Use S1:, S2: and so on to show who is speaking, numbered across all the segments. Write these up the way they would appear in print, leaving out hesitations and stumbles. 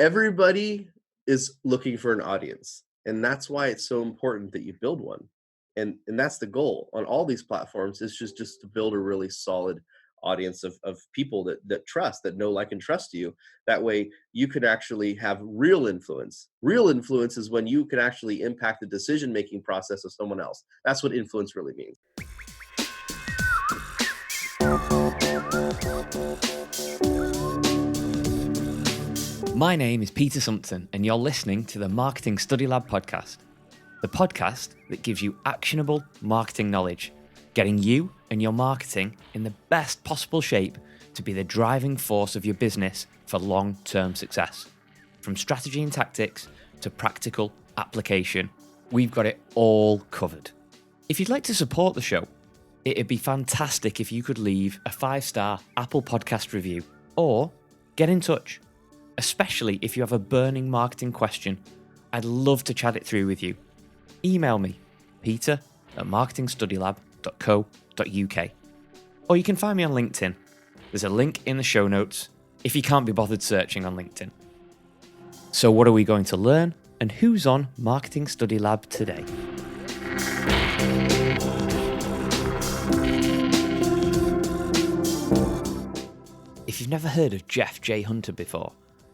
S1: Everybody is looking for an audience, and that's why it's so important that you build one. And that's the goal on all these platforms, is just to build a really solid audience of people that trust, that know, like, and trust you. That way you can actually have real influence. Real influence is when you can actually impact the decision making process of someone else. That's what influence really means.
S2: My name is Peter Sumpton, and you're listening to the Marketing Study Lab podcast, the podcast that gives you actionable marketing knowledge, getting you and your marketing in the best possible shape to be the driving force of your business for long-term success. From strategy and tactics to practical application, we've got it all covered. If you'd like to support the show, it'd be fantastic if you could leave a 5-star Apple Podcast review or get in touch. Especially if you have a burning marketing question, I'd love to chat it through with you. Email me, peter@marketingstudylab.co.uk. Or you can find me on LinkedIn. There's a link in the show notes if you can't be bothered searching on LinkedIn. So what are we going to learn, and who's on Marketing Study Lab today? If you've never heard of Jeff J. Hunter before,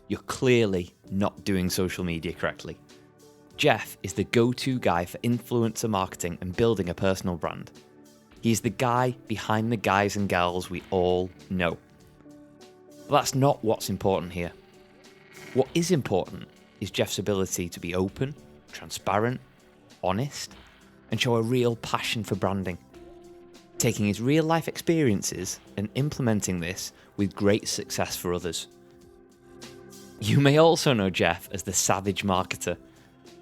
S2: you're clearly not doing social media correctly. Jeff is the go-to guy for influencer marketing and building a personal brand. He's the guy behind the guys and gals we all know. But that's not what's important here. What is important is Jeff's ability to be open, transparent, honest, and show a real passion for branding, taking his real-life experiences and implementing this with great success for others. You may also know Jeff as the savage marketer,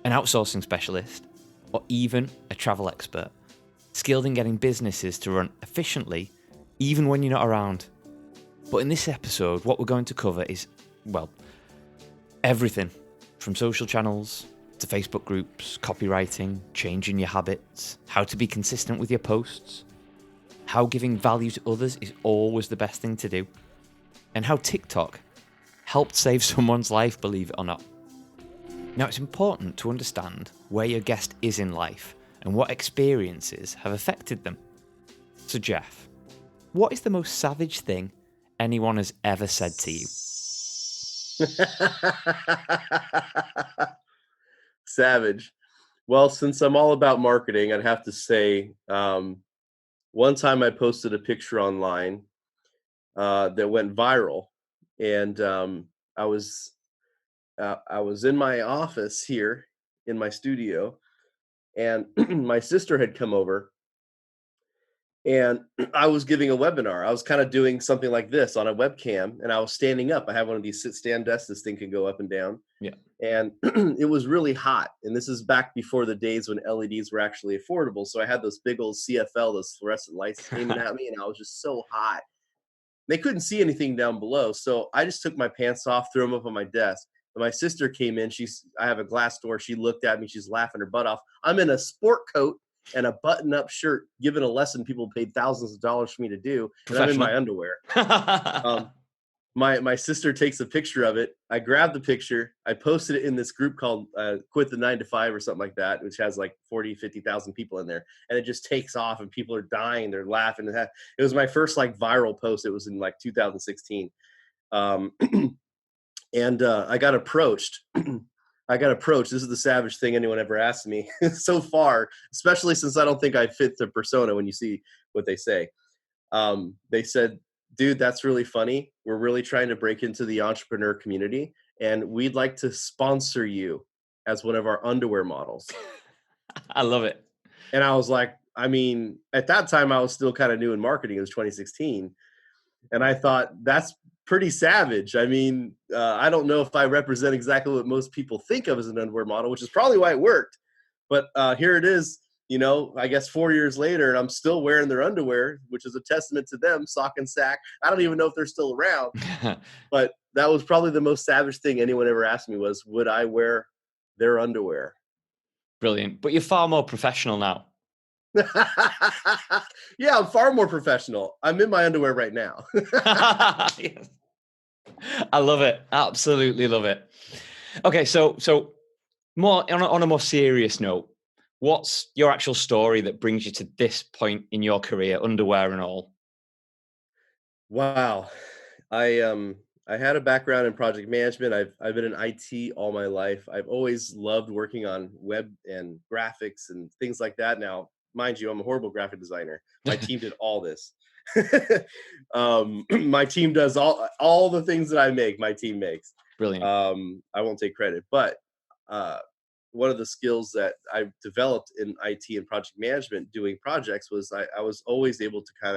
S2: an outsourcing specialist, or even a travel expert, skilled in getting businesses to run efficiently even when you're not around. But in this episode, what we're going to cover is, well, everything from social channels to Facebook groups, copywriting, changing your habits, how to be consistent with your posts, how giving value to others is always the best thing to do, and how TikTok helped save someone's life, believe it or not. Now, it's important to understand where your guest is in life and what experiences have affected them. So, Jeff, what is the most savage thing anyone has ever said to you?
S1: Savage. Well, since I'm all about marketing, I'd have to say, one time I posted a picture online that went viral, and I was in my office here in my studio, and my sister had come over, and I was giving a webinar. I was kind of doing something like this on a webcam, and I was standing up. I have one of these sit-stand desks. This thing can go up and down.
S2: Yeah.
S1: And it was really hot. And this is back before the days when LEDs were actually affordable. So I had those big old CFL, those fluorescent lights aiming at me, and I was just so hot. They couldn't see anything down below. So I just took my pants off, threw them up on my desk. And my sister came in. I have a glass door. She looked at me. She's laughing her butt off. I'm in a sport coat and a button-up shirt, giving a lesson people paid thousands of dollars for me to do. And I'm in my underwear. My sister takes a picture of it. I grabbed the picture. I posted it in this group called Quit the 9 to 5 or something like that, which has like 40, 50,000 people in there. And it just takes off and people are dying. They're laughing. It was my first like viral post. It was in like 2016. And I got approached. This is the savage thing anyone ever asked me so far, especially since I don't think I fit the persona when you see what they say. They said, dude, that's really funny. We're really trying to break into the entrepreneur community, and we'd like to sponsor you as one of our underwear models.
S2: I love it.
S1: And I was like, I mean, at that time, I was still kind of new in marketing. It was 2016. And I thought, that's pretty savage. I mean, I don't know if I represent exactly what most people think of as an underwear model, which is probably why it worked. But here it is. I guess 4 years later, and I'm still wearing their underwear, which is a testament to them, sock and sack. I don't even know if they're still around. But that was probably the most savage thing anyone ever asked me was, would I wear their underwear?
S2: Brilliant. But you're far more professional now.
S1: Yeah, I'm far more professional. I'm in my underwear right now.
S2: Yes. I love it. Absolutely love it. Okay, so more on a more serious note, what's your actual story that brings you to this point in your career, underwear and all?
S1: Wow. I had a background in project management. I've been in IT all my life. I've always loved working on web and graphics and things like that. Now, mind you, I'm a horrible graphic designer. My team did all this. My team does all the things that I make, my team makes.
S2: Brilliant.
S1: I won't take credit, but uh one of the skills that I've developed in IT and project management doing projects was I was always able to kind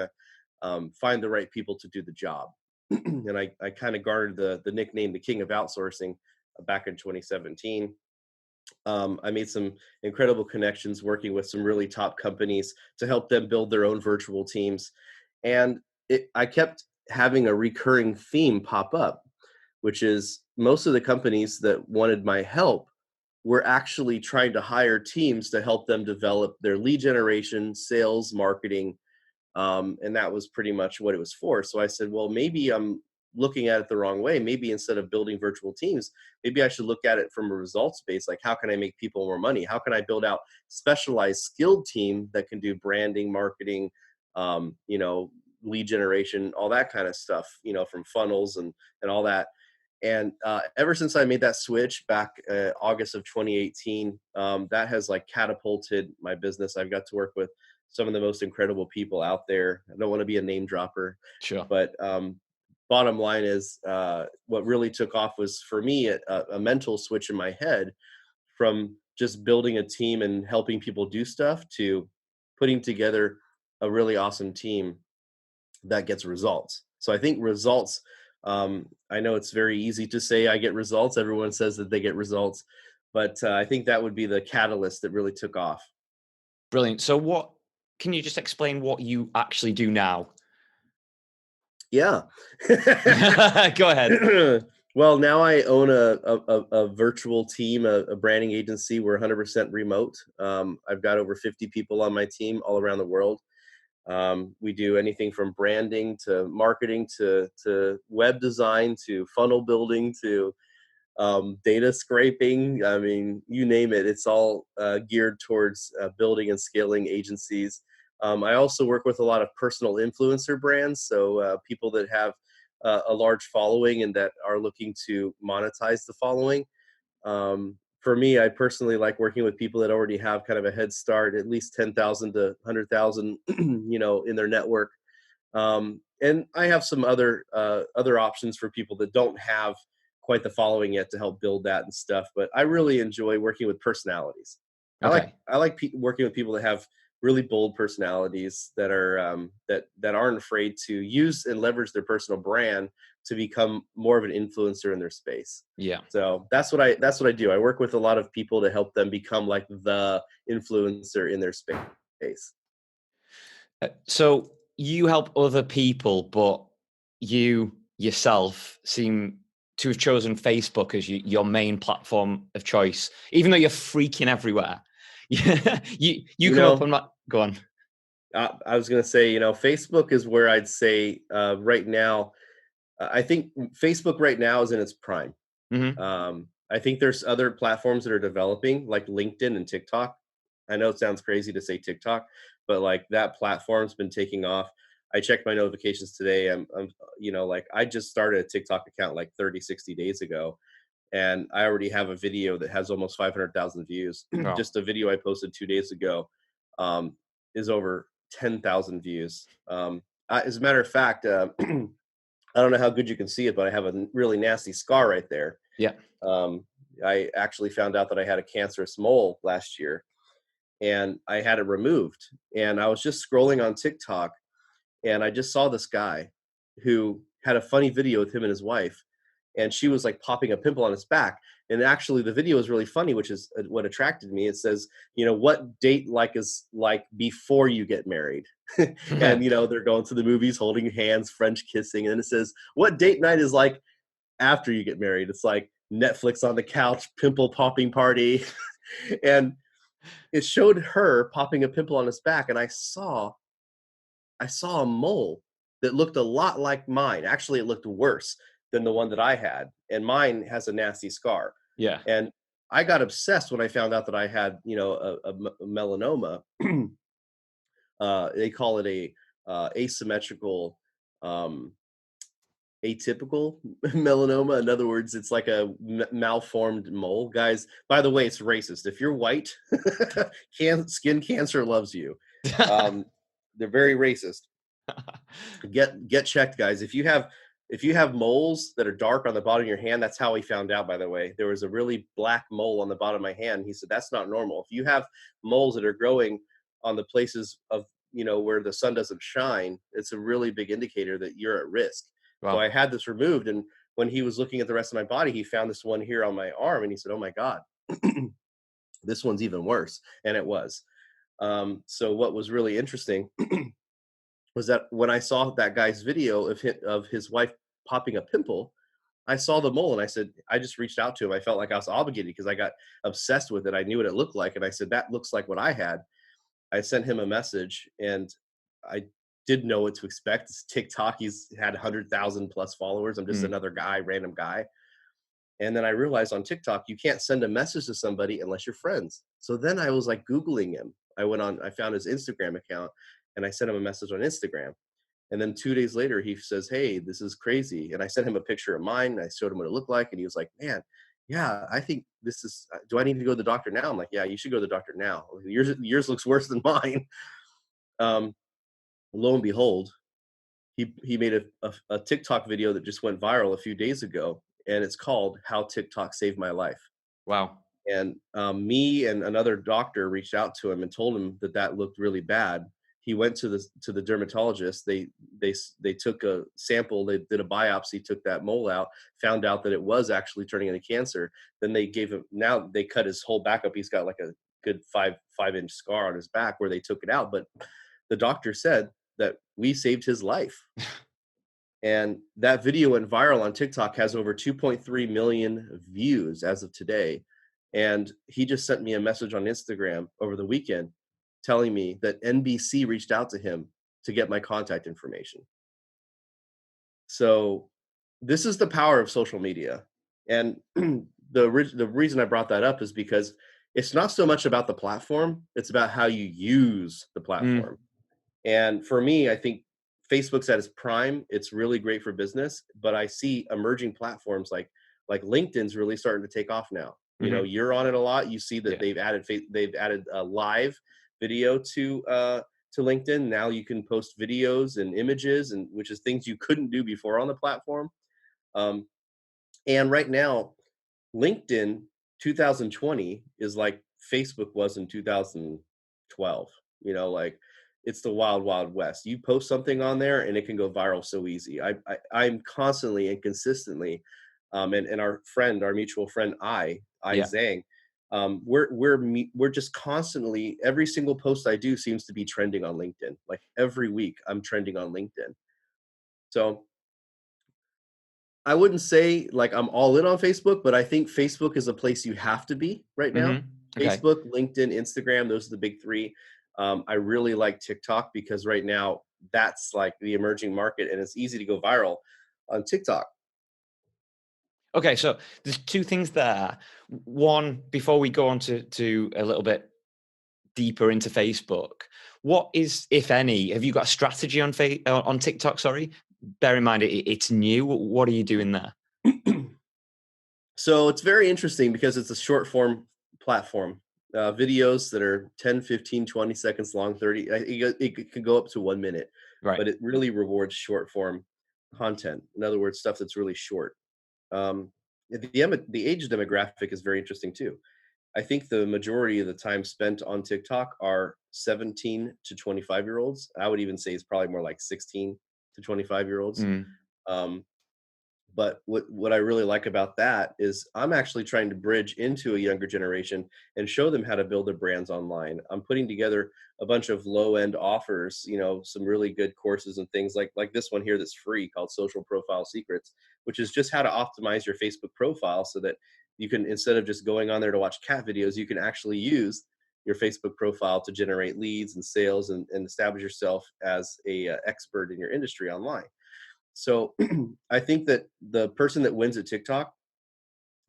S1: of find the right people to do the job. And I kind of garnered the nickname the king of outsourcing back in 2017. I made some incredible connections working with some really top companies to help them build their own virtual teams. And I kept having a recurring theme pop up, which is most of the companies that wanted my help were actually trying to hire teams to help them develop their lead generation, sales, marketing, and that was pretty much what it was for. So I said, well, maybe I'm looking at it the wrong way. Maybe instead of building virtual teams, maybe I should look at it from a results base. Like, how can I make people more money? How can I build out specialized skilled team that can do branding, marketing, you know, lead generation, all that kind of stuff, you know, from funnels and all that. And ever since I made that switch back August of 2018, that has like catapulted my business. I've got to work with some of the most incredible people out there. I don't want to be a name dropper,
S2: Sure.
S1: but bottom line is what really took off was for me a mental switch in my head from just building a team and helping people do stuff to putting together a really awesome team that gets results. So I think results, I know it's very easy to say I get results. Everyone says that they get results, but I think that would be the catalyst that really took off.
S2: Brilliant. So what can you just explain what you actually do now?
S1: Yeah.
S2: Go ahead.
S1: Well, now I own a virtual team, a branding agency. We're 100% remote. I've got over 50 people on my team all around the world. We do anything from branding to marketing to web design to funnel building to data scraping. I mean, you name it. It's all geared towards building and scaling agencies. I also work with a lot of personal influencer brands, so people that have a large following and that are looking to monetize the following. For me, I personally like working with people that already have kind of a head start, at least 10,000 to 100,000, you know, in their network. And I have some other options for people that don't have quite the following yet to help build that and stuff. But I really enjoy working with personalities.
S2: Okay.
S1: I like working with people that have really bold personalities that are that aren't afraid to use and leverage their personal brand to become more of an influencer in their space.
S2: Yeah.
S1: So that's what I do. I work with a lot of people to help them become like the influencer in their space.
S2: So you help other people, but you yourself seem to have chosen Facebook as your main platform of choice, even though you're freaking everywhere. You
S1: You
S2: come up
S1: know,
S2: on my go on.
S1: I was gonna say, you know, Facebook is where I'd say right now. I think Facebook right now is in its prime.
S2: Hmm.
S1: I think there's other platforms that are developing, like LinkedIn and TikTok. I know it sounds crazy to say TikTok, but like that platform's been taking off. I checked my notifications today. You know, like I just started a TikTok account like 30, 60 days ago, and I already have a video that has almost 500,000 views.
S2: Wow.
S1: Just a video I posted 2 days ago um, is over 10,000 views. As a matter of fact, I don't know how good you can see it, but I have a really nasty scar right there.
S2: Yeah.
S1: um, I actually found out that I had a cancerous mole last year, and I had it removed. And I was just scrolling on TikTok, and I just saw this guy who had a funny video with him and his wife, and she was like popping a pimple on his back. And actually, the video is really funny, which is what attracted me. It says, you know, what date like is like before you get married, and you know they're going to the movies, holding hands, French kissing, and it says what date night is like after you get married. It's like Netflix on the couch, pimple popping party. And it showed her popping a pimple on his back, and I saw a mole that looked a lot like mine. Actually, it looked worse. than the one that I had, and mine has a nasty scar.
S2: Yeah.
S1: And I got obsessed when I found out that I had, a melanoma. They call it a asymmetrical, um, atypical melanoma. In other words, it's like a malformed mole. Guys, by the way, it's racist. If you're white, skin cancer loves you. Um, they're very racist. Get checked, guys. If you have moles that are dark on the bottom of your hand, that's how he found out, by the way. There was a really black mole on the bottom of my hand. He said that's not normal. If you have moles that are growing on the places of, where the sun doesn't shine, it's a really big indicator that you're at risk. So
S2: Wow.
S1: I had this removed, and when he was looking at the rest of my body, he found this one here on my arm, and he said, "Oh my God, this one's even worse." And it was. So what was really interesting was that when I saw that guy's video of his wife popping a pimple, I saw the mole and I said, I just reached out to him. I felt like I was obligated because I got obsessed with it. I knew what it looked like. And I said, that looks like what I had. I sent him a message, and I didn't know what to expect. It's TikTok. He's had 100,000 plus followers. I'm just
S2: Mm.
S1: another guy, random guy. And then I realized on TikTok, you can't send a message to somebody unless you're friends. So then I was like Googling him. I found his Instagram account, and I sent him a message on Instagram. And then 2 days later, he says, "Hey, this is crazy." And I sent him a picture of mine. And I showed him what it looked like. And he was like, "Man, yeah, I think this is, do I need to go to the doctor now?" I'm like, "Yeah, you should go to the doctor now. Yours looks worse than mine." Um, Lo and behold, he made a TikTok video that just went viral a few days ago. And it's called "How TikTok Saved My Life."
S2: Wow.
S1: And me and another doctor reached out to him and told him that that looked really bad. He went to the dermatologist. They took a sample. They did a biopsy, took that mole out, found out that it was actually turning into cancer. Then they gave him. Now they cut his whole back up. He's got like a good five-inch scar on his back where they took it out. But the doctor said that we saved his life. And that video went viral on TikTok, has over 2.3 million views as of today. And he just sent me a message on Instagram over the weekend telling me that NBC reached out to him to get my contact information. So this is the power of social media. And the reason I brought that up is because it's not so much about the platform, it's about how you use the
S2: Mm.
S1: platform. And for me, I think Facebook's at its prime. It's really great for business, but I see emerging platforms like LinkedIn's really starting to take off now.
S2: Hmm.
S1: You're on it a lot. You see that
S2: Yeah.
S1: they've added a live video to LinkedIn. Now you can post videos and images, and which is things you couldn't do before on the platform. Um, and right now, LinkedIn 2020 is like Facebook was in 2012. Like it's the wild, wild west. You post something on there and it can go viral so easy. I'm constantly and consistently, and our mutual friend, I
S2: Yeah.
S1: Zhang, we're just constantly, every single post I do seems to be trending on LinkedIn. Like every week, I'm trending on LinkedIn. So I wouldn't say like I'm all in on Facebook, but I think Facebook is a place you have to be right now.
S2: Hmm. Okay.
S1: Facebook, LinkedIn, Instagram, those are the big three. I really like TikTok because right now that's like the emerging market, and it's easy to go viral on TikTok.
S2: Okay, so there's two things there. One, before we go on to a little bit deeper into Facebook, what is, if any, have you got a strategy on TikTok? Sorry, bear in mind it's new. What are you doing there?
S1: So it's very interesting because it's a short form platform. Videos that are 10, 15, 20 seconds long, 30, it can go up to 1 minute,
S2: Right.
S1: but it really rewards short form content. In other words, stuff that's really short. Um, the age demographic is very interesting too. I think the majority of the time spent on TikTok are 17 to 25-year-olds. I would even say it's probably more like 16 to 25-year-olds.
S2: Mm.
S1: Um, but what I really like about that is I'm actually trying to bridge into a younger generation and show them how to build their brands online. I'm putting together a bunch of low end offers, some really good courses and things like this one here that's free called Social Profile Secrets, which is just how to optimize your Facebook profile so that you can, instead of just going on there to watch cat videos, you can actually use your Facebook profile to generate leads and sales and establish yourself as a expert in your industry online. So I think that the person that wins at TikTok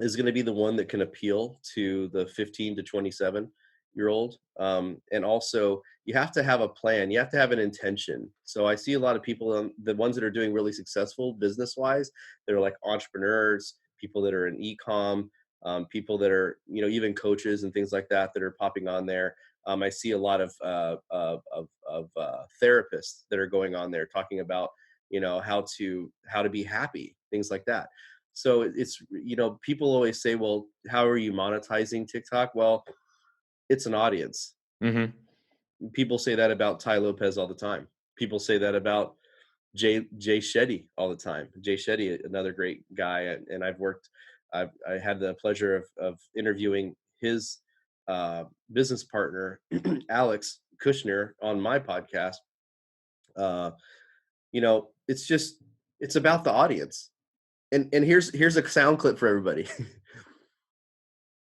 S1: is going to be the one that can appeal to the 15 to 27-year-old. And also, you have to have a plan. You have to have an intention. So I see a lot of people, the ones that are doing really successful business wise, they're like entrepreneurs, people that are in e-com, people that are, even coaches and things like that are popping on there. I see a lot of therapists that are going on there talking about, how to be happy, things like that. So it's, people always say, well, how are you monetizing TikTok? Well, it's an audience.
S2: Mm-hmm.
S1: People say that about Ty Lopez all the time. People say that about Jay Shetty all the time. Jay Shetty, another great guy, and I had the pleasure of interviewing his business partner, Alex Kushner, on my podcast. It's about the audience. And here's a sound clip for everybody.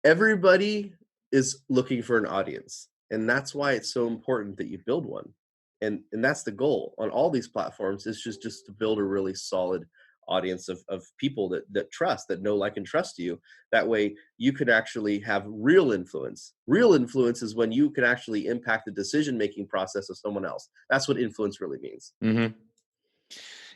S1: Everybody is looking for an audience, and that's why it's so important that you build one. And that's the goal on all these platforms, is just to build a really solid audience of people that trust, that know, like, and trust you. That way you can actually have real influence. Real influence is when you can actually impact the decision-making process of someone else. That's what influence really means.
S2: Mm-hmm.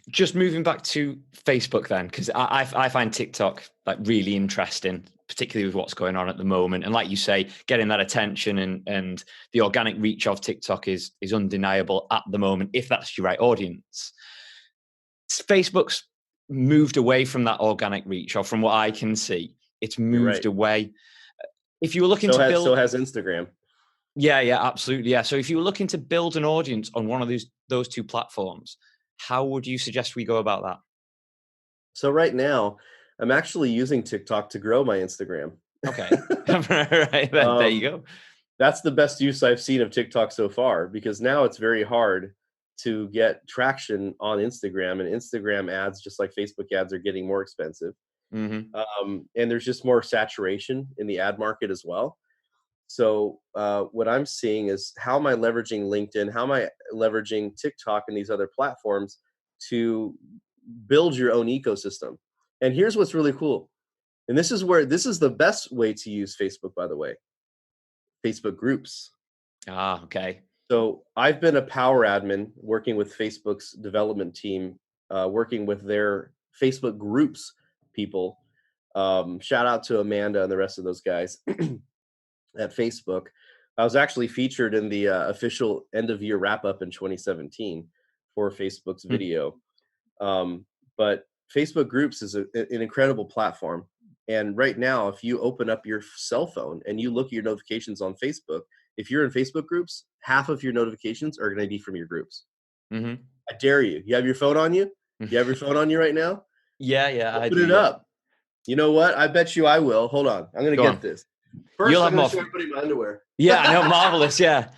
S2: Just moving back to Facebook then, because I find TikTok like really interesting, particularly with what's going on at the moment. And like you say, getting that attention and the organic reach of TikTok is undeniable at the moment, if that's your right audience. Facebook's moved away from that organic reach, or from what I can see, it's moved away. If you were looking to build,
S1: so has Instagram.
S2: Yeah, absolutely. Yeah. So if you were looking to build an audience on one of those two platforms, how would you suggest we go about that?
S1: So right now, I'm actually using TikTok to grow my Instagram.
S2: Okay. Right, there you go.
S1: That's the best use I've seen of TikTok so far, because now it's very hard to get traction on Instagram, and Instagram ads, just like Facebook ads, are getting more expensive.
S2: Mm-hmm.
S1: And there's just more saturation in the ad market as well. So what I'm seeing is, how am I leveraging LinkedIn? How am I leveraging TikTok and these other platforms to build your own ecosystem? And here's what's really cool. And this is the best way to use Facebook, by the way. Facebook groups.
S2: Okay.
S1: So I've been a power admin working with Facebook's development team, working with their Facebook groups people. Shout out to Amanda and the rest of those guys at Facebook. I was actually featured in the official end of year wrap up in 2017 for Facebook's video. But Facebook groups is an incredible platform. And right now, if you open up your cell phone and you look at your notifications on Facebook, if you're in Facebook groups, half of your notifications are going to be from your groups.
S2: Mm-hmm.
S1: I dare you. You have your phone on you? You have your phone on you right now?
S2: Yeah, I
S1: Open
S2: do.
S1: it up. You know what? I bet you I will. Hold on. I'm going to get this. First, I'm going to show everybody my underwear.
S2: Yeah, I know. Marvelous. Yeah.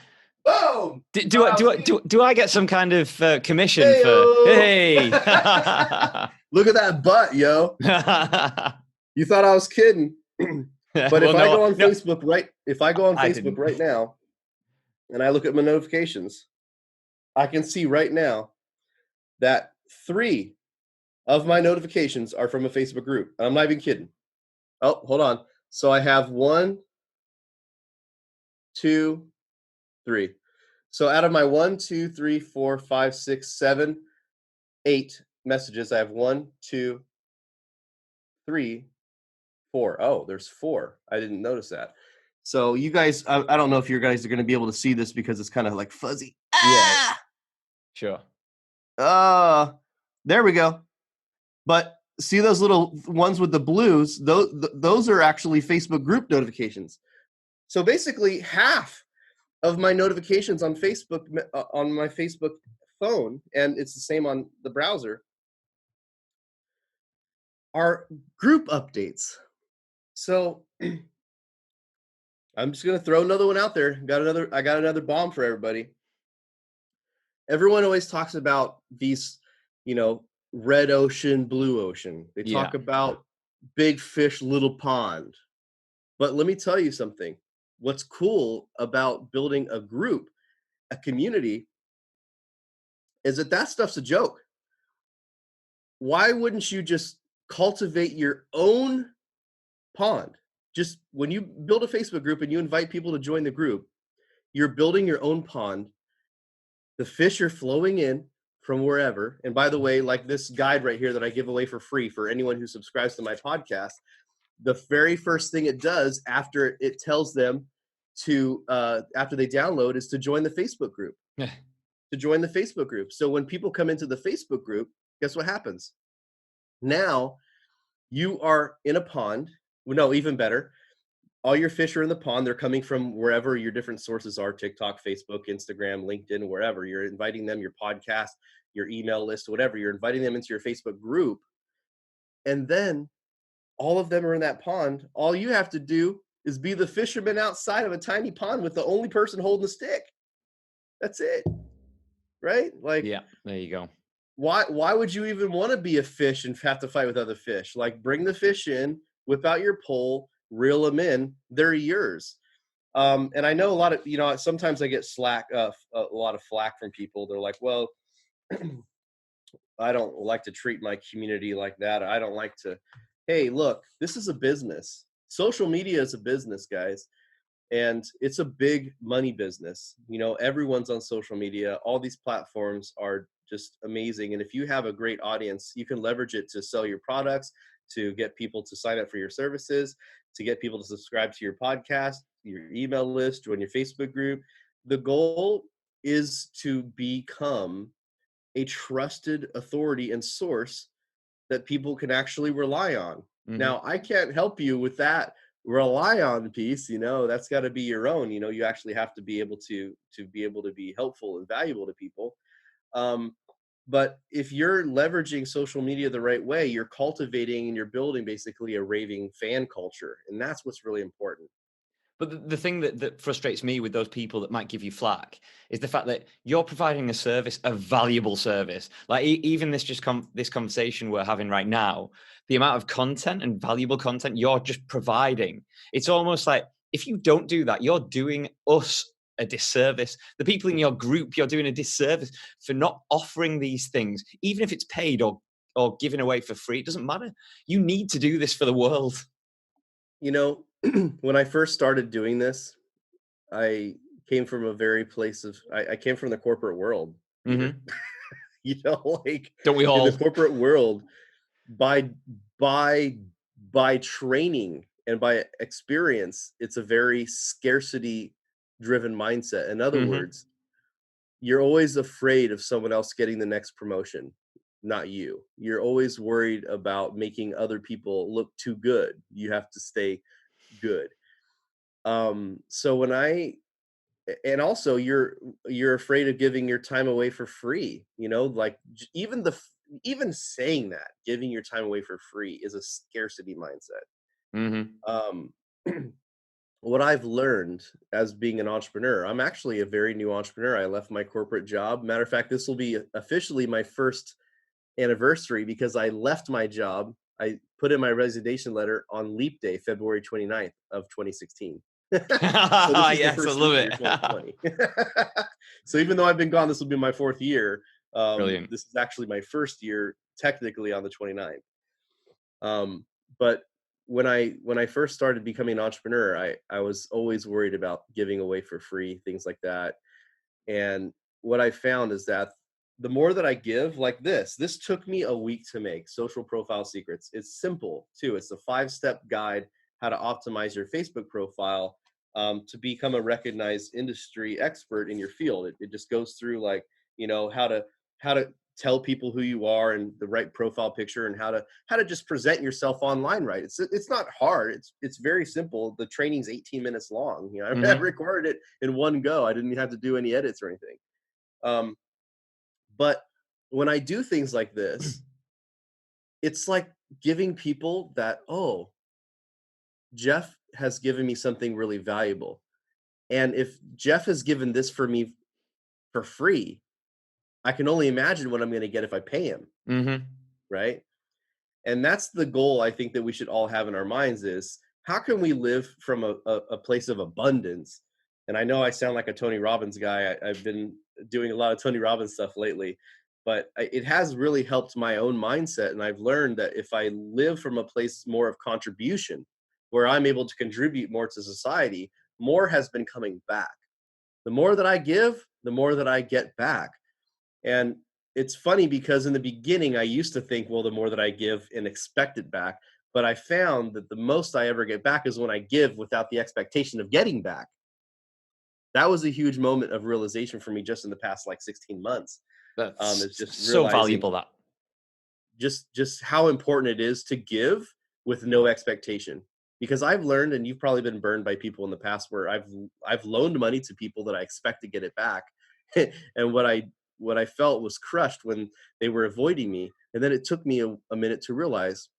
S1: Boom.
S2: Do I get some kind of commission
S1: Hey-o.
S2: for? Hey.
S1: Look at that butt, yo. You thought I was kidding. But if I go on Facebook right now and I look at my notifications, I can see right now that 3 of my notifications are from a Facebook group. And I'm not even kidding. Oh, hold on. So I have 1, 2, 3. So out of my 1, 2, 3, 4, 5, 6, 7, 8 messages, I have 1, 2, 3, 4. Oh, there's 4. I didn't notice that. So you guys, I don't know if you guys are going to be able to see this because it's kind of like fuzzy.
S2: Yeah. Sure.
S1: There we go. But see those little ones with the blues? Those are actually Facebook group notifications. So basically, half of my notifications on Facebook, on my Facebook phone, and it's the same on the browser, are group updates. So I'm just going to throw another one out there. I got another bomb for everybody. Everyone always talks about these, red ocean, blue ocean. They talk about big fish, little pond. But let me tell you something. What's cool about building a group, a community, is that stuff's a joke. why wouldn't you just cultivate your own pond? Just when you build a Facebook group and you invite people to join the group, you're building your own pond. The fish are flowing in from wherever. And by the way, like this guide right here that I give away for free for anyone who subscribes to my podcast, the very first thing it does after it tells them to after they download is to join the Facebook group. To join the Facebook group. So when people come into the Facebook group, guess what happens? Now you are in a pond. Well, no, even better. All your fish are in the pond. They're coming from wherever your different sources are: TikTok, Facebook, Instagram, LinkedIn, wherever. You're inviting them, your podcast, your email list, whatever. You're inviting them into your Facebook group. And then all of them are in that pond. All you have to do is be the fisherman outside of a tiny pond with the only person holding the stick. That's it. Right? Like,
S2: Yeah, there you go.
S1: why would you even want to be a fish and have to fight with other fish? Like, bring the fish in, whip out your pole, reel them in. They're yours. And I know a lot of, sometimes I get a lot of flack from people. They're like, well, I don't like to treat my community like that. I don't like to. Hey, look, this is a business. Social media is a business, guys. And it's a big money business. Everyone's on social media. All these platforms are just amazing. And if you have a great audience, you can leverage it to sell your products, to get people to sign up for your services, to get people to subscribe to your podcast, your email list, join your Facebook group. The goal is to become a trusted authority and source that people can actually rely on.
S2: Mm-hmm.
S1: Now, I can't help you with that rely on piece. That's got to be your own. You actually have to be able to be helpful and valuable to people. But if you're leveraging social media the right way, you're cultivating and you're building basically a raving fan culture, and that's what's really important.
S2: But the thing that frustrates me with those people that might give you flack is the fact that you're providing a service, a valuable service. Like even this this conversation we're having right now, the amount of content and valuable content you're just providing, it's almost like if you don't do that, you're doing us a disservice. The people in your group, you're doing a disservice for not offering these things, even if it's paid or given away for free. It doesn't matter. You need to do this for the world.
S1: When I first started doing this, I came from a very place of I came from the corporate world, Peter. Like
S2: Don't we all?
S1: In the corporate world, by training and by experience, it's a very scarcity driven mindset. In other words, you're always afraid of someone else getting the next promotion, not you. You're always worried about making other people look too good. You have to stay good. So and also you're afraid of giving your time away for free. Like even saying that giving your time away for free is a scarcity mindset. What I've learned as being an entrepreneur, I'm actually a very new entrepreneur. I left my corporate job. Matter of fact, this will be officially my first anniversary because I left my job. I put in my resignation letter on Leap Day, February 29th of 2016. So this is
S2: yes,
S1: the first
S2: I love
S1: year,
S2: it.
S1: 2020. So even though I've been gone, this will be my fourth year.
S2: Brilliant.
S1: This is actually my first year technically on the 29th. But when I first started becoming an entrepreneur, I was always worried about giving away for free, things like that. And what I found is that the more that I give, like this took me a week to make. Social Profile Secrets. It's simple too. It's a 5-step guide how to optimize your Facebook profile to become a recognized industry expert in your field. It just goes through like, how to tell people who you are and the right profile picture and how to just present yourself online right. It's not hard. It's very simple. The training's 18 minutes long. I recorded it in one go. I didn't have to do any edits or anything. But when I do things like this, it's like giving people that, oh, Jeff has given me something really valuable. And if Jeff has given this for me for free, I can only imagine what I'm going to get if I pay him. Right. And that's the goal I think that we should all have in our minds is how can we live from a place of abundance? And I know I sound like a Tony Robbins guy. I've been doing a lot of Tony Robbins stuff lately. but it has really helped my own mindset. And I've learned that if I live from a place more of contribution, where I'm able to contribute more to society, more has been coming back. The more that I give, the more that I get back. And it's funny because in the beginning, I used to think, well, the more that I give and expect it back. But I found that the most I ever get back is when I give without the expectation of getting back. That was a huge moment of realization for me just in the past like 16 months. Is
S2: That's
S1: just
S2: so
S1: realizing
S2: valuable, that.
S1: just how important it is to give with no expectation. Because I've learned, and you've probably been burned by people in the past, where I've loaned money to people that I expect to get it back, and what I felt was crushed when they were avoiding me. And then it took me a minute to realize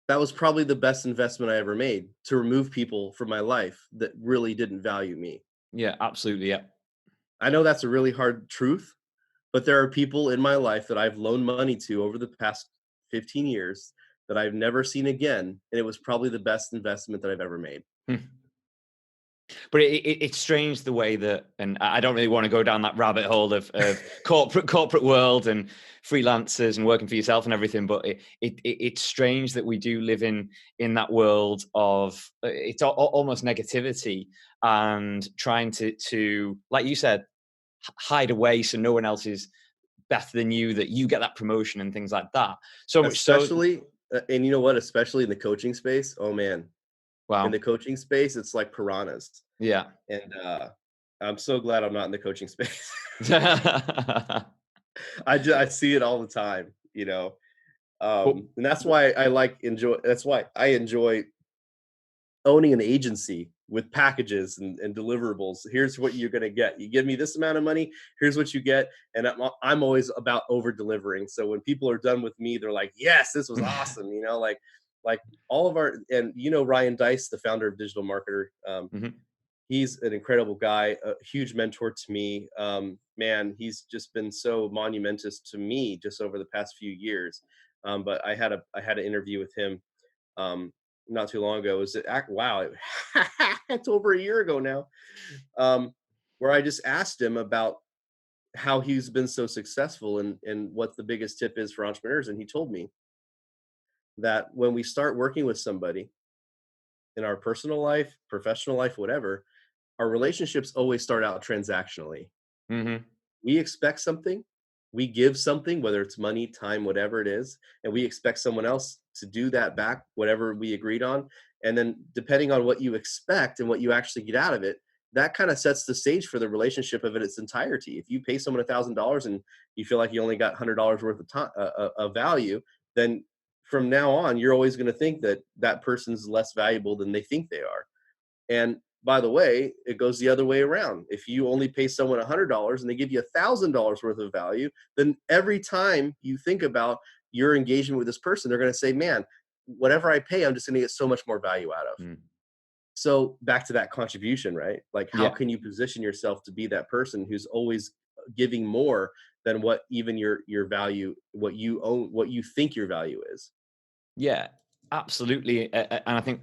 S1: that was probably the best investment I ever made, to remove people from my life that really didn't value me.
S2: Yeah, absolutely. Yeah.
S1: I know that's a really hard truth, but there are people in my life that I've loaned money to over the past 15 years that I've never seen again, and it was probably the best investment that I've ever made.
S2: Hmm. But it's strange the way that, and I don't really want to go down that rabbit hole of corporate world and freelancers and working for yourself and everything. But it's strange that we do live in that world of it's almost negativity and trying to, like you said, hide away so no one else is better than you, that you get that promotion and things like that. So much so,
S1: Especially, and you know what? Especially in the coaching space. Oh man, in
S2: wow,
S1: the coaching space, it's like piranhas.
S2: yeah.
S1: And I'm so glad I'm not in the coaching space. I see it all the time,
S2: But
S1: and that's why enjoy. That's why I enjoy owning an agency with packages and deliverables. Here's what you're going to get. You give me this amount of money. Here's what you get. And I'm always about over delivering. So when people are done with me, they're like, yes, this was awesome. Like all of our, and Ryan Dice, the founder of Digital Marketer,
S2: Mhm.
S1: he's an incredible guy, a huge mentor to me. Man, he's just been so monumentous to me just over the past few years. But I had an interview with him um, not too long ago. Wow, it's over a year ago now. Where I just asked him about how he's been so successful and what the biggest tip is for entrepreneurs, and he told me that when we start working with somebody in our personal life, professional life, whatever, our relationships always start out transactionally.
S2: Mhm.
S1: We expect something, we give something, whether it's money, time, whatever it is, and we expect someone else to do that back, whatever we agreed on. And then depending on what you expect and what you actually get out of it, that kind of sets the stage for the relationship of it its entirety. If you pay someone $1,000 and you feel like you only got $100 worth of time, of value, then from now on, you're always going to think that that person's less valuable than they think they are. And by the way, it goes the other way around. If you only pay someone $100 and they give you $1,000 worth of value, then every time you think about your engagement with this person, they're going to say, "Man, whatever I pay, I'm just going to get so much more value out of."
S2: Mm.
S1: So back to that contribution, right? Like, how
S2: Yeah.
S1: can you position yourself to be that person who's always giving more than what even your value, what you own, what you think your value is?
S2: Yeah, absolutely. And I think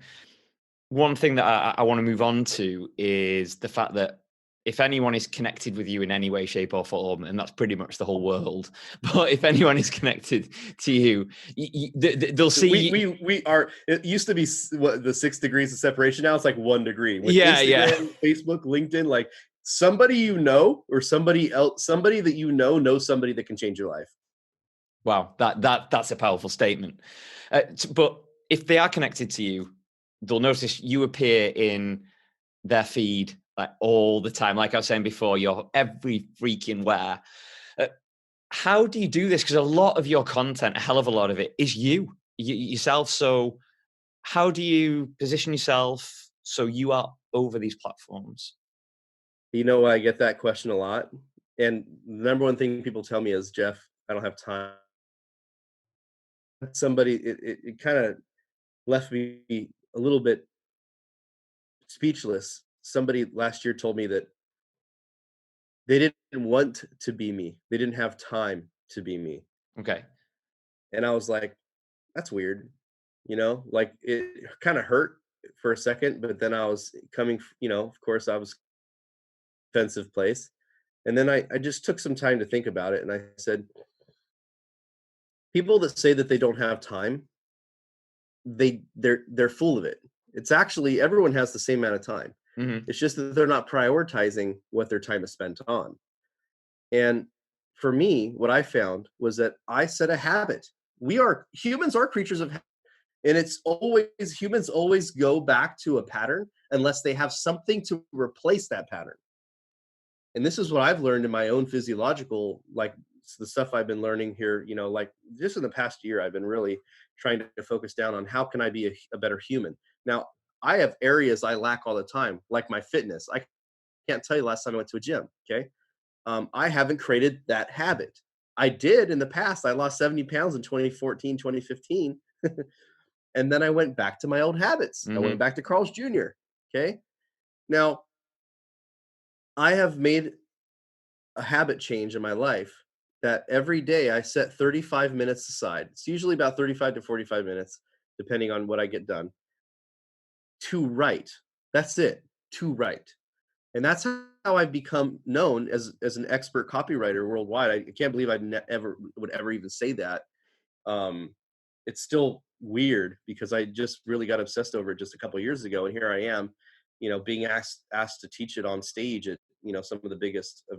S2: one thing that I want to move on to is the fact that if anyone is connected with you in any way, shape, or form, and that's pretty much the whole world, but if anyone is connected to you, they'll see
S1: We
S2: you.
S1: we we are. It used to be what, the 6 degrees of separation. Now it's like 1 degree with
S2: Yeah, yeah.
S1: Instagram, Facebook, LinkedIn. Like somebody or somebody else, somebody that knows somebody that can change your life.
S2: Wow, that's a powerful statement. But if they are connected to you, they'll notice you appear in their feed like all the time. Like I was saying before, you're every freaking where. Uh, how do you do this? Because a lot of your content, a hell of a lot of it, is yourself. So how do you position yourself so you are over these platforms?
S1: I get that question a lot, and the number one thing people tell me is, Jeff, I don't have time. It kind of left me a little bit speechless. Somebody last year told me that they didn't want to be me. They didn't have time to be me.
S2: Okay.
S1: And I was like, that's weird. Like it kind of hurt for a second, but then I was of course I was defensive place. And then I just took some time to think about it, and I said, people that say that they don't have time, they're full of it. It's actually everyone has the same amount of time.
S2: Hmm.
S1: It's just that they're not prioritizing what their time is spent on. And for me, what I found was that I set a habit. Humans are creatures of habit, and it's always humans always go back to a pattern unless they have something to replace that pattern. And this is what I've learned in my own physiological, like the stuff I've been learning here, like just in the past year, I've been really trying to focus down on how can I be a better human. Now, I have areas I lack all the time, like my fitness. I can't tell you last time I went to a gym. Okay. I haven't created that habit. I did in the past. I lost 70 pounds in 2014, 2015. And then I went back to my old habits. I went
S2: Hmm.
S1: back to Carl's Jr. Okay. Now, I have made a habit change in my life that every day I set 35 minutes aside. It's usually about 35 to 45 minutes, depending on what I get done, to write. That's it, to write. And that's how I've become known as an expert copywriter worldwide. I can't believe ever would ever even say that. Um, it's still weird because I just really got obsessed over it just a couple of years ago, and here I am, being asked to teach it on stage at some of the biggest of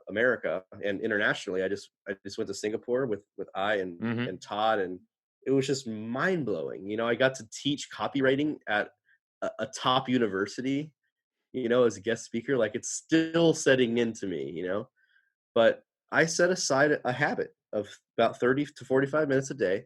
S1: America and internationally. I just went to Singapore with I
S2: Hmm.
S1: and Todd, and it was just mind blowing. I got to teach copywriting at a top university, as a guest speaker. Like it's still setting into me. But I set aside a habit of about 30 to 45 minutes a day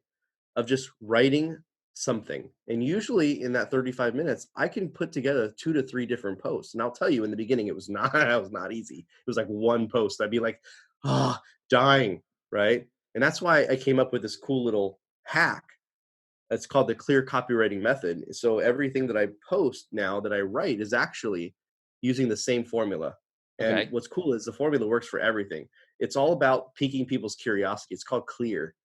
S1: of just writing something. And usually in that 35 minutes, I can put together 2 to 3 different posts. And I'll tell you, in the beginning, it was not it was not easy. It was like one post. I'd be like, ah, dying, right? And that's why I came up with this cool little hack. It's called the clear copywriting method. So everything that I post now that I write is actually using the same formula. And
S2: Okay.
S1: what's cool is the formula works for everything. It's all about piquing people's curiosity. It's called clear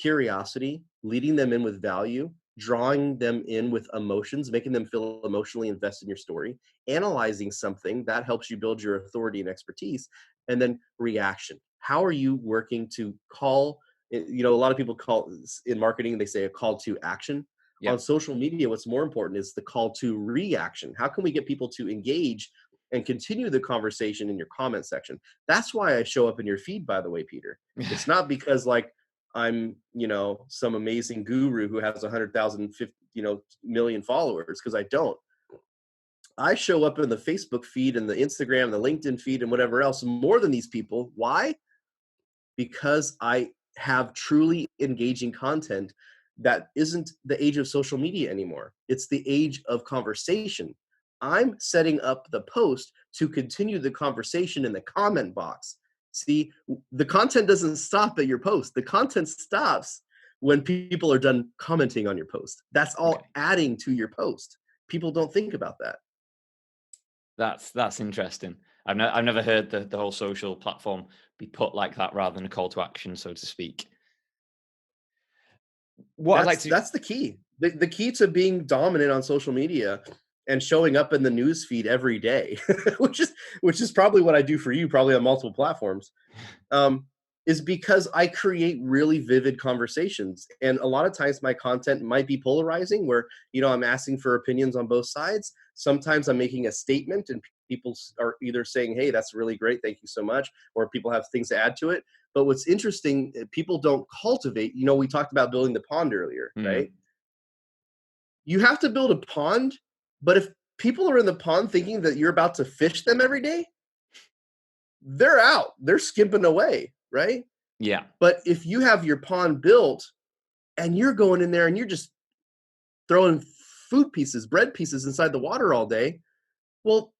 S1: curiosity, leading them in with value, drawing them in with emotions, making them feel emotionally invested in your story, analyzing something that helps you build your authority and expertise, and then reaction. How are you working to call? A lot of people call in marketing, they say a call to action. On
S2: Yep.
S1: social media, what's more important is the call to reaction. How can we get people to engage and continue the conversation in your comment section? That's why I show up in your feed, by the way, Peter. It's not because like I'm, some amazing guru who has 100,000, million followers, because I don't. I show up in the Facebook feed and the Instagram, the LinkedIn feed, and whatever else more than these people. Why? Because I have truly engaging content that isn't the age of social media anymore. It's the age of conversation. I'm setting up the post to continue the conversation in the comment box. See, the content doesn't stop at your post. The content stops when people are done commenting on your post. That's all
S2: Okay.
S1: adding to your post. People don't think about that.
S2: That's interesting. I've never heard the whole social platform be put like that rather than a call to action, so to speak. What I'd like
S1: That's
S2: to
S1: that's the key. The key to being dominant on social media and showing up in the news feed every day, which is probably what I do for you, probably on multiple platforms, um, is because I create really vivid conversations. And a lot of times my content might be polarizing, where I'm asking for opinions on both sides. Sometimes I'm making a statement, and people are either saying, "Hey, that's really great, thank you so much," or people have things to add to it. But what's interesting, people don't cultivate. We talked about building the pond earlier,
S2: mm,
S1: right? You have to build a pond, but if people are in the pond thinking that you're about to fish them every day, they're out. They're skimping away, right?
S2: yeah.
S1: But if you have your pond built and you're going in there and you're just throwing food pieces, bread pieces inside the water all day, well,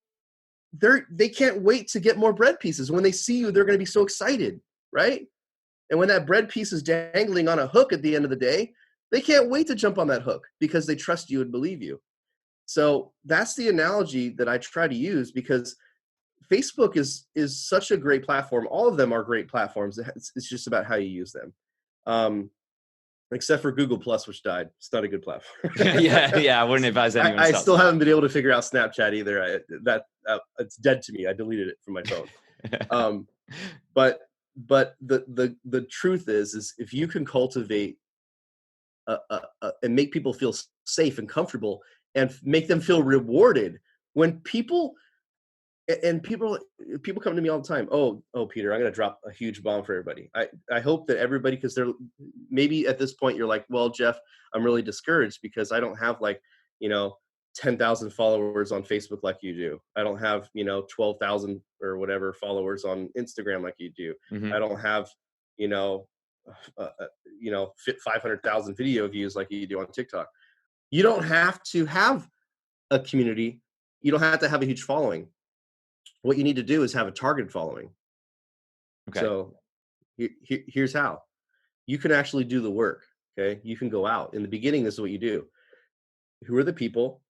S1: they can't wait to get more bread pieces. When they see you, they're going to be so excited, right? And when that bread piece is dangling on a hook at the end of the day, they can't wait to jump on that hook because they trust you and believe you. So that's the analogy that I try to use, because Facebook is such a great platform. All of them are great platforms. It's just about how you use them. Except for Google Plus, which died. It's not a good platform.
S2: Yeah, yeah. I wouldn't advise anyone to
S1: I
S2: start
S1: still
S2: doing
S1: haven't
S2: that.
S1: been able to figure out Snapchat either. it's dead to me. I deleted it from my phone. Um, but the truth is if you can cultivate and make people feel safe and comfortable and make them feel rewarded when people come to me all the time. Oh, Peter, I'm going to drop a huge bomb for everybody. I hope that everybody, because they're maybe at this point you're like, well, Jeff, I'm really discouraged because I don't have 10,000 followers on Facebook like you do. I don't have 12,000 or whatever followers on Instagram like you do. I don't have you know uh, uh, 500,000 video views like you do on TikTok. You don't have to have a community. You don't have to have a huge following. What you need to do is have a targeted following.
S2: Okay.
S1: So here's how. You can actually do the work, okay? You can go out. In the beginning, this is what you do. Who are the people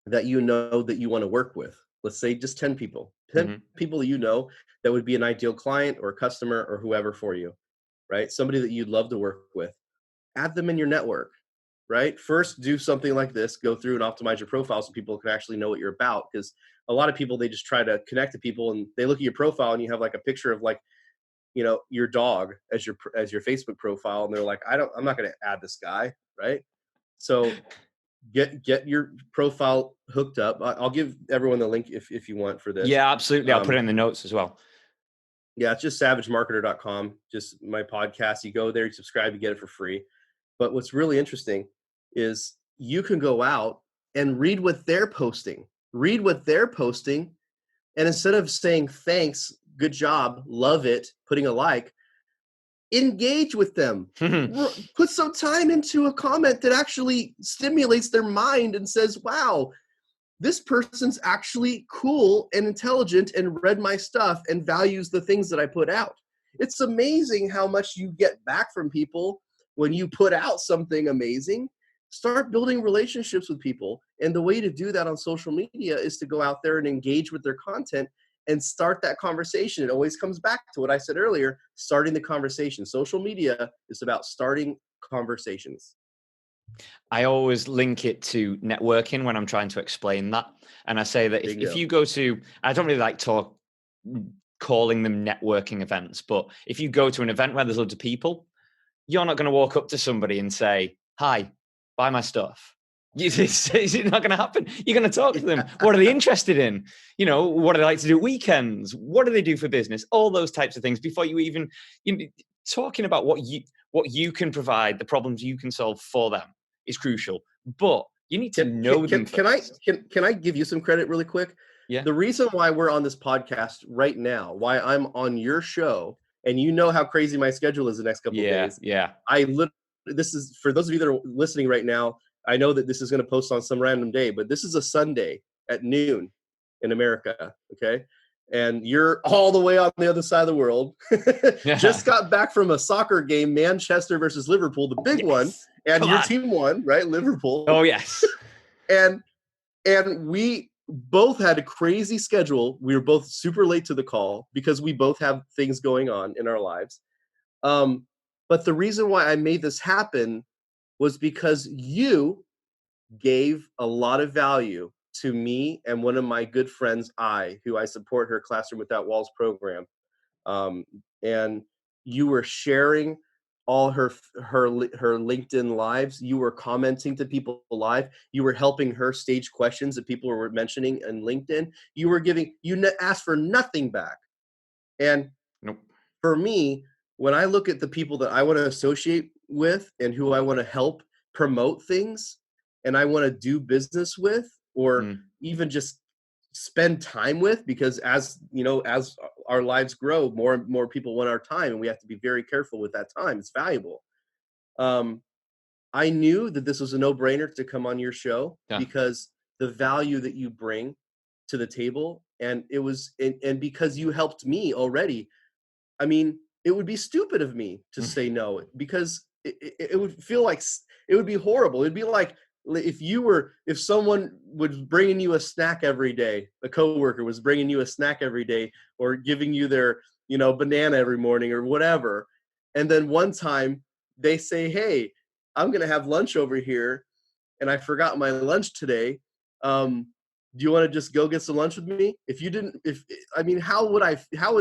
S1: that you know that you want to work with? Let's say just 10 people. 10 people that you know that would be an ideal client or customer or whoever for you, right? Somebody that you'd love to work with. Add them in your network, right? First, do something like this. Go through and optimize your profile so people can actually know what you're about. Because a lot of people, they just try to connect to people and they look at your profile and you have like a picture of your dog as your Facebook profile, and they're like, I'm not going to add this guy, right? So get your profile hooked up. I'll give everyone the link if you want for this.
S2: Yeah, absolutely. I'll put it in the notes as well.
S1: Yeah, it's just savagemarketer.com, just my podcast. You go there, you subscribe, you get it for free. But what's really interesting is you can go out and read what they're posting. Read what they're posting. And instead of saying, thanks, good job, love it, putting a like, engage with them. Put some time into a comment that actually stimulates their mind and says, wow, this person's actually cool and intelligent and read my stuff and values the things that I put out. It's amazing how much you get back from people when you put out something amazing. Start building relationships with people. And the way to do that on social media is to go out there and engage with their content and start that conversation. It always comes back to what I said earlier, starting the conversation. Social media is about starting conversations.
S2: I always link it to networking when I'm trying to explain that. And I say that if you go to, I don't really like calling them networking events, but if you go to an event where there's loads of people, you're not going to walk up to somebody and say, hi, buy my stuff. It's not going to happen. You're going to talk to them. What are they interested in? What do they like to do weekends? What do they do for business? All those types of things before you even talking about what you can provide, the problems you can solve for them is crucial. But you need to know them first.
S1: Can I give you some credit really quick?
S2: Yeah.
S1: The reason why we're on this podcast right now, why I'm on your show, and you know how crazy my schedule is the next couple of days.
S2: Yeah.
S1: This is for those of you that are listening right now. I know that this is going to post on some random day, but this is a Sunday at noon in America. Okay. And you're all the way on the other side of the world. Just got back from a soccer game, Manchester versus Liverpool, the big one. And your team won, right? Liverpool.
S2: Oh, yes.
S1: And we both had a crazy schedule. We were both super late to the call because we both have things going on in our lives. But the reason why I made this happen was because you gave a lot of value to me and one of my good friends, who I support her Classroom Without Walls program. And you were sharing all her LinkedIn lives. You were commenting to people live. You were helping her stage questions that people were mentioning in LinkedIn. You asked for nothing back. And for me, when I look at the people that I want to associate with and who I want to help promote things and I want to do business with, or even just spend time with, because as our lives grow, more and more people want our time, and we have to be very careful with that time. It's valuable. I knew that this was a no-brainer to come on your show because the value that you bring to the table, and it was, and because you helped me already. I mean, it would be stupid of me to say no, because it would feel like it would be horrible. It'd be like if someone was bringing you a snack every day, a coworker was bringing you a snack every day, or giving you their, banana every morning or whatever. And then one time they say, hey, I'm going to have lunch over here and I forgot my lunch today. do you want to just go get some lunch with me? If you didn't, if I mean, how would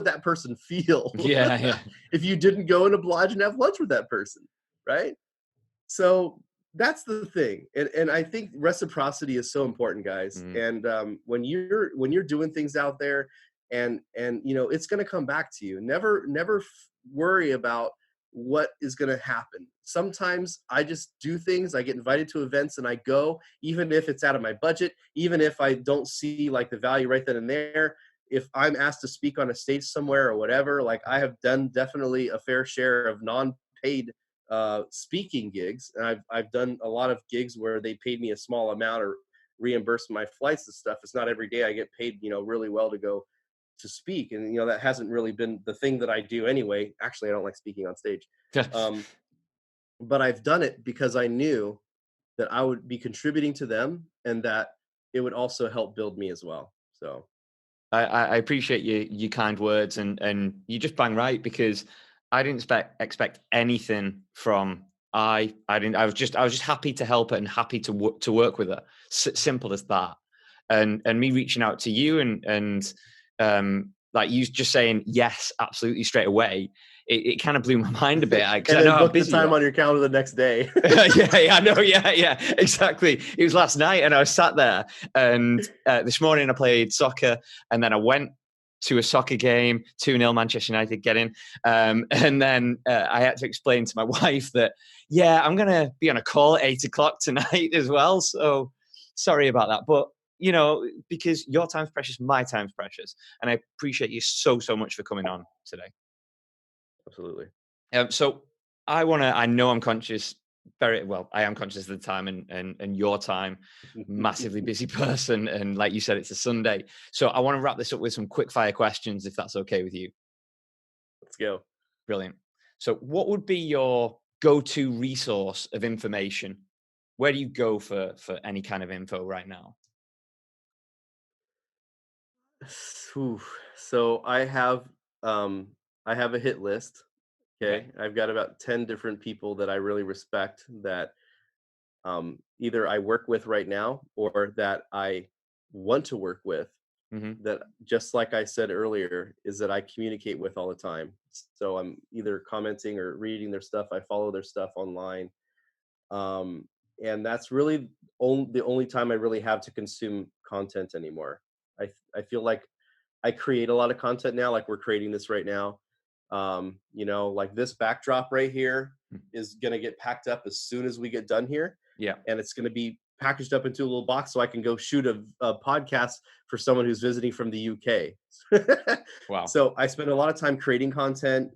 S1: that person feel
S2: Yeah, yeah.
S1: if you didn't go and oblige and have lunch with that person, right? So that's the thing, and I think reciprocity is so important, guys.
S2: Mm.
S1: And when you're doing things out there, and it's going to come back to you. Never worry about what is going to happen. Sometimes I just do things. I get invited to events and I go, even if it's out of my budget, even if I don't see like the value right then and there. If I'm asked to speak on a stage somewhere or whatever, like I have done definitely a fair share of non-paid speaking gigs, and I've done a lot of gigs where they paid me a small amount or reimbursed my flights and stuff. It's not every day I get paid really well to go to speak, and that hasn't really been the thing that I do anyway. Actually, I don't like speaking on stage, um, but I've done it because I knew that I would be contributing to them and that it would also help build me as well. So
S2: I appreciate your kind words, and you just bang right, because I didn't expect anything from I didn't I was just happy to help her and happy to work with her. Simple as that. And me reaching out to you and like you just saying yes absolutely straight away, it kind of blew my mind a bit, because
S1: and
S2: I know
S1: then
S2: how
S1: book the
S2: busy you
S1: time
S2: are.
S1: on your calendar the next day.
S2: Yeah, I know. Yeah, exactly. It was last night, and I was sat there, and this morning I played soccer, and then I went to a soccer game, 2-0 Manchester United getting, and then I had to explain to my wife that, yeah, I'm going to be on a call at 8:00 tonight as well. So sorry about that. But, because your time's precious, my time's precious. And I appreciate you so, so much for coming on today.
S1: Absolutely.
S2: So I know I'm conscious, very well, I am conscious of the time and your time, massively busy person. And like you said, it's a Sunday. So I want to wrap this up with some quick fire questions, if that's okay with you.
S1: Let's go.
S2: Brilliant. So what would be your go-to resource of information? Where do you go for any kind of info right now?
S1: Ooh, so I have a hit list.
S2: Okay.
S1: Okay. I've got about 10 different people that I really respect that either I work with right now or that I want to work with,
S2: Hmm.
S1: that just like I said earlier, is that I communicate with all the time. So I'm either commenting or reading their stuff. I follow their stuff online. Um, and that's really the only time I really have to consume content anymore. I feel like I create a lot of content now, like we're creating this right now. Like this backdrop right here is going to get packed up as soon as we get done here,
S2: Yeah.
S1: and it's going to be packaged up into a little box so I can go shoot a podcast for someone who's visiting from the UK.
S2: Wow.
S1: So I spend a lot of time creating content,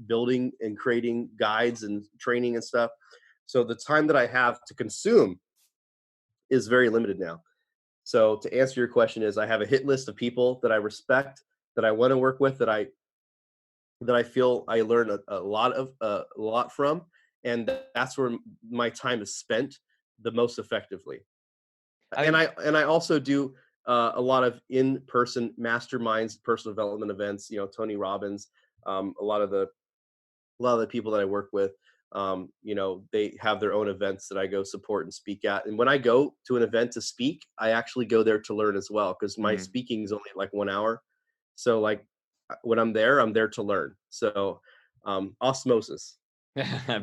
S1: building and creating guides and training and stuff. So the time that I have to consume is very limited now. So to answer your question is I have a hit list of people that I respect, that I want to work with, that I feel I learn a lot from, and that's where my time is spent the most effectively.
S2: I
S1: And
S2: think
S1: I also do a lot of in-person masterminds, personal development events. Tony Robbins, a lot of the people that I work with, they have their own events that I go support and speak at. And when I go to an event to speak, I actually go there to learn as well because my
S2: mm.
S1: speaking is only like 1 hour. So like when I'm there to learn. So osmosis.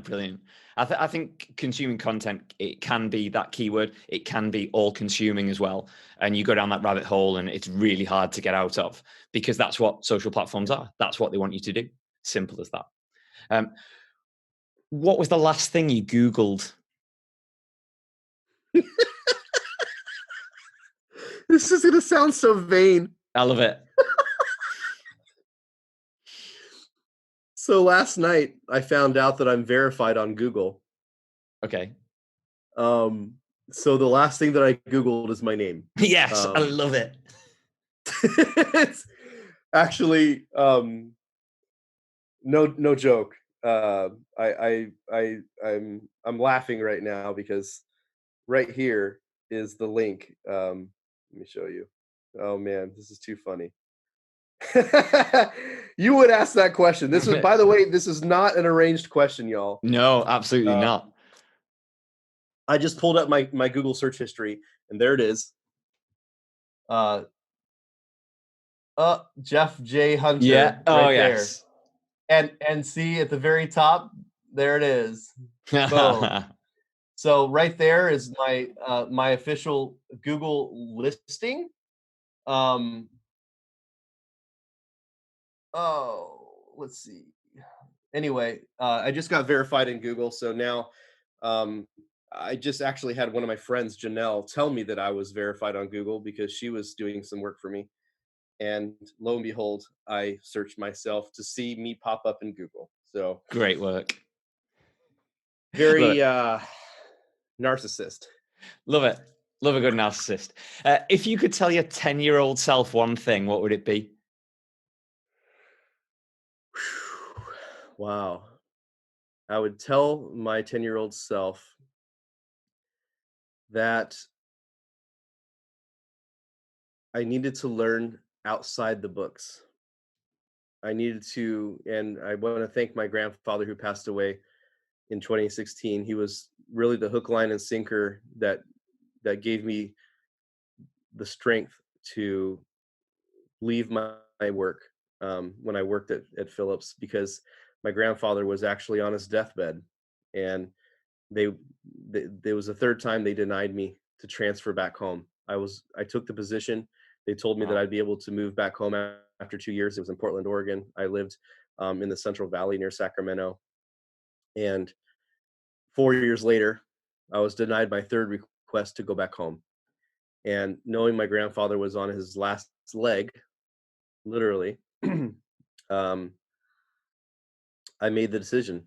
S2: Brilliant. I think consuming content, it can be that keyword. It can be all consuming as well. And you go down that rabbit hole and it's really hard to get out of, because that's what social platforms are. That's what they want you to do. Simple as that. Um, what was the last thing you Googled?
S1: This is gonna sound so vain.
S2: I love it.
S1: So last night I found out that I'm verified on Google.
S2: Okay.
S1: Um, so the last thing that I Googled is my name.
S2: Yes, I
S1: Um,
S2: love it.
S1: it's actually no joke. I'm laughing right now because right here is the link. Let me show you. Oh man, this is too funny. You would ask that question. This is, by the way, this is not an arranged question, y'all.
S2: No, absolutely
S1: Uh,
S2: not.
S1: I just pulled up my Google search history, and there it is. Uh, Jeff J.
S2: Yeah.
S1: Hunter
S2: Oh,
S1: right there.
S2: yes.
S1: And see at the very top, there it is. Boom. So right there is my official Google listing. Um, let's see. Anyway, I just got verified in Google, so now um, I just actually had one of my friends, Janelle, tell me that I was verified on Google because she was doing some work for me. And lo and behold, I searched myself to see me pop up in Google. So
S2: Great work. Love
S1: very
S2: it.
S1: narcissist.
S2: Love it. Love a good narcissist. If you could tell your 10-year-old self one thing, what would it be?
S1: Wow. I would tell my 10-year-old self that I needed to learn outside the books. I needed to, and I want to thank my grandfather who passed away in 2016. He was really the hook, line, and sinker that gave me the strength to leave my work when I worked at Philips because my grandfather was actually on his deathbed, and they, there was a third time they denied me to transfer back home. I took the position. They told me that
S2: Wow.
S1: I'd be able to move back home after 2 years. It was in Portland, Oregon. I lived in the Central Valley near Sacramento, and 4 years later, I was denied my third request to go back home. And knowing my grandfather was on his last leg, literally, um, I made the decision.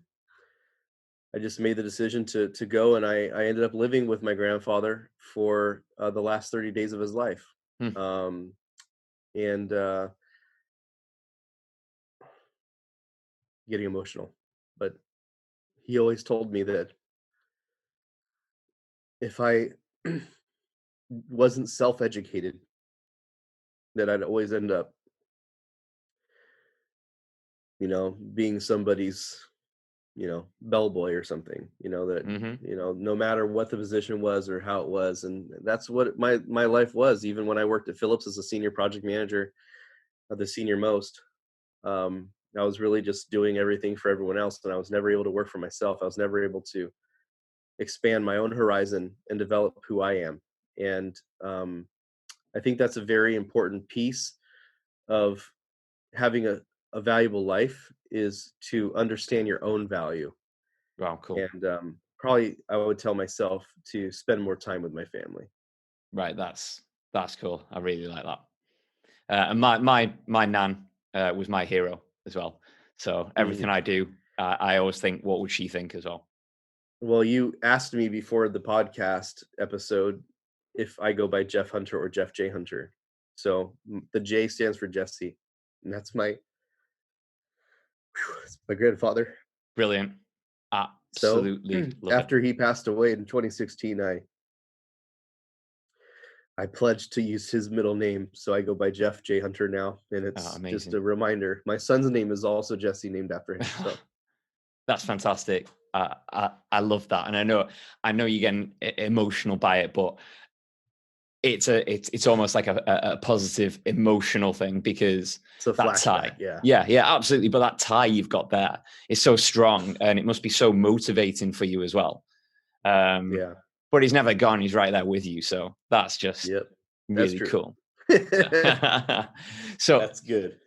S1: I just made the decision to go, and I ended up living with my grandfather for the last 30 days of his life,
S2: Hmm.
S1: um, and getting emotional. But he always told me that if I wasn't self-educated, that I'd always end up, being somebody's, bellboy or something. That
S2: Hmm.
S1: no matter what the position was or how it was, and that's what my life was. Even when I worked at Philips as a senior project manager, the senior most. I was really just doing everything for everyone else, and I was never able to work for myself. I was never able to expand my own horizon and develop who I am. And I think that's a very important piece of having a valuable life is to understand your own value.
S2: Wow, cool.
S1: And probably I would tell myself to spend more time with my family.
S2: Right, that's cool. I really like that. And my nan was my hero as well. So everything
S1: Mhm.
S2: I do, I always think, what would she think as well?
S1: Well, you asked me before the podcast episode if I go by Jeff Hunter or Jeff J. Hunter. So the J stands for Jesse, and that's my grandfather.
S2: Brilliant.
S1: So
S2: Absolutely love it.
S1: after he passed away in 2016, I pledged to use his middle name, so I go by Jeff J. Hunter now, and it's just
S2: Amazing.
S1: a reminder. My son's name is also Jesse, named after him. So
S2: That's fantastic. I love that, and I know you're getting emotional by it, but it's almost like a positive emotional thing because
S1: it's a
S2: that
S1: flashback.
S2: tie,
S1: Yeah,
S2: yeah, absolutely. But that tie you've got there is so strong, and it must be so motivating for you as well. Um,
S1: yeah,
S2: but he's never gone; he's right there with you. So that's just
S1: yep, that's
S2: really
S1: true.
S2: cool. Yeah. So,
S1: That's good.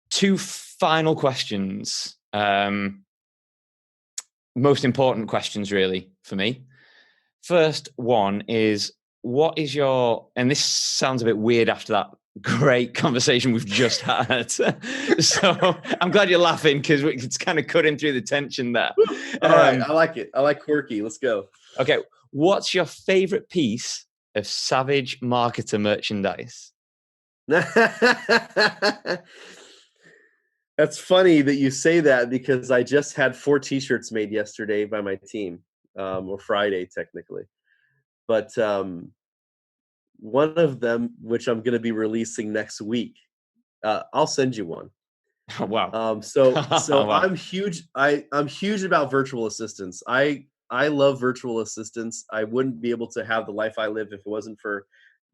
S2: two final questions. Most important questions, really, for me. First one is, what is your, and this sounds a bit weird after that great conversation we've just had. So I'm glad you're laughing because it's kind of cutting through the tension there.
S1: All right, I like it. I like quirky. Let's go.
S2: Okay, what's your favorite piece of Savage Marketer merchandise?
S1: That's funny that you say that because I just had 4 T-shirts made yesterday by my team, or Friday technically. But one of them, which I'm going to be releasing next week, I'll send you one.
S2: Oh, wow.
S1: So
S2: Wow.
S1: I'm huge. I'm huge about virtual assistants. I love virtual assistants. I wouldn't be able to have the life I live if it wasn't for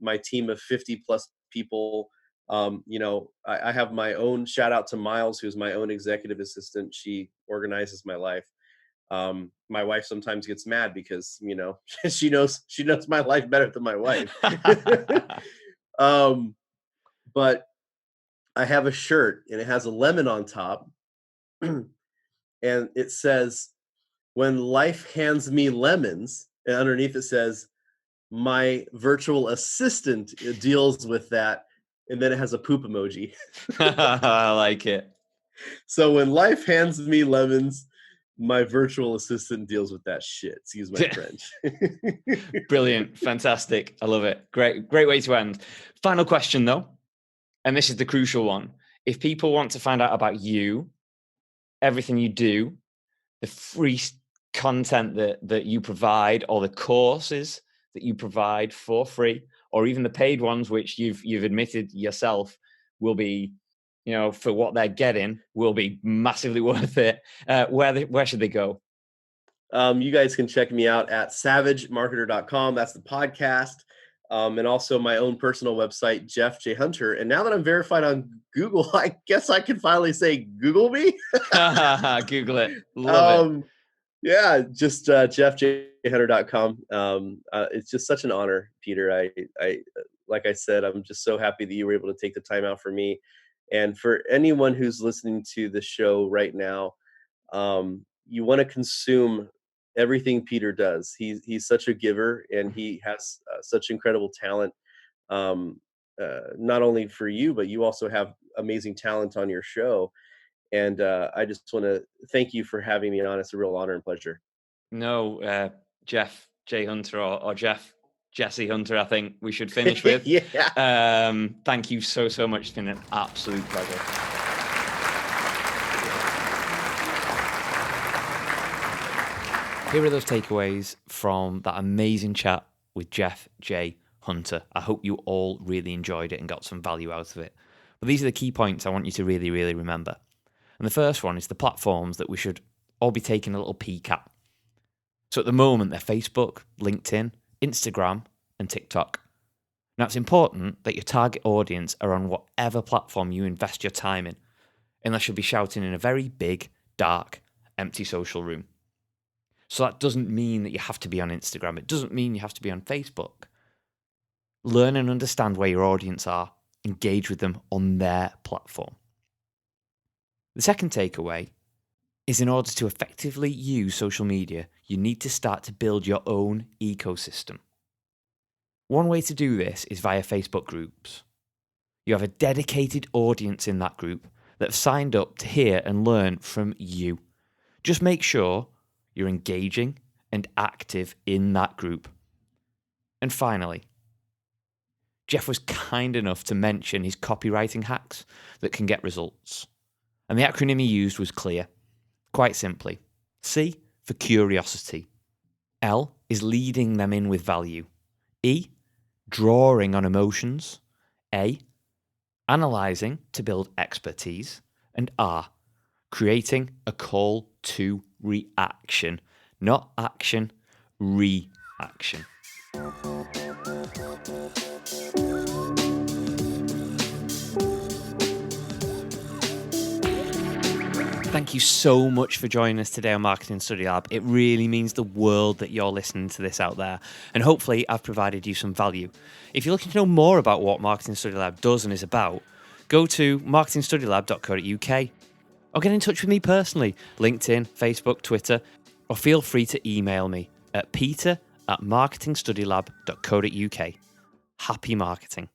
S1: my team of 50 plus people. I have my own, shout out to Miles, who's my own executive assistant. She organizes my life. My wife sometimes gets mad because, she knows my life better than my wife. um, but I have a shirt and it has a lemon on top, and it says, "When life hands me lemons," and underneath it says, "My virtual assistant deals with that," and then it has a poop emoji.
S2: I like it.
S1: So when life hands me lemons, my virtual assistant deals with that shit. Excuse my French.
S2: Brilliant. Fantastic. I love it. Great way to end. Final question, though, and this is the crucial one. If people want to find out about you, everything you do, the free content that you provide, or the courses that you provide for free, or even the paid ones, which you've admitted yourself will be, for what they're getting, will be massively worth it. Where should they go?
S1: You guys can check me out at savagemarketer.com. That's the podcast. And also my own personal website, Jeff J. Hunter. And now that I'm verified on Google, I guess I can finally say Google me.
S2: Google it. Love it.
S1: Yeah, just jeffjhunter.com. It's just such an honor, Peter. I like I said, I'm just so happy that you were able to take the time out for me. And for anyone who's listening to the show right now, you want to consume everything Peter does. He's such a giver, and he has such incredible talent. Not only for you, but you also have amazing talent on your show. And I just want to thank you for having me on. It's a real honor and pleasure.
S2: No, Jeff J. Hunter or Jeff Jesse Hunter, I think we should finish with.
S1: Yeah.
S2: Thank you so much. It's been an absolute pleasure. Here are those takeaways from that amazing chat with Jeff J. Hunter. I hope you all really enjoyed it and got some value out of it. But these are the key points I want you to really, really remember. And the first one is the platforms that we should all be taking a little peek at. So at the moment, they're Facebook, LinkedIn, Instagram, and TikTok. Now, it's important that your target audience are on whatever platform you invest your time in, unless you'll be shouting in a very big, dark, empty social room. So that doesn't mean that you have to be on Instagram. It doesn't mean you have to be on Facebook. Learn and understand where your audience are. Engage with them on their platform. The second takeaway is, in order to effectively use social media, you need to start to build your own ecosystem. One way to do this is via Facebook groups. You have a dedicated audience in that group that have signed up to hear and learn from you. Just make sure you're engaging and active in that group. And finally, Jeff was kind enough to mention his copywriting hacks that can get results. And the acronym he used was clear. Quite simply, C for curiosity. L is leading them in with value. E, drawing on emotions. A, analysing to build expertise. And R, creating a call to reaction. Not action, reaction. Thank you so much for joining us today on Marketing Study Lab. It really means the world that you're listening to this out there. And hopefully I've provided you some value. If you're looking to know more about what Marketing Study Lab does and is about, go to marketingstudylab.co.uk or get in touch with me personally, LinkedIn, Facebook, Twitter, or feel free to email me at peter@marketingstudylab.co.uk. Happy marketing.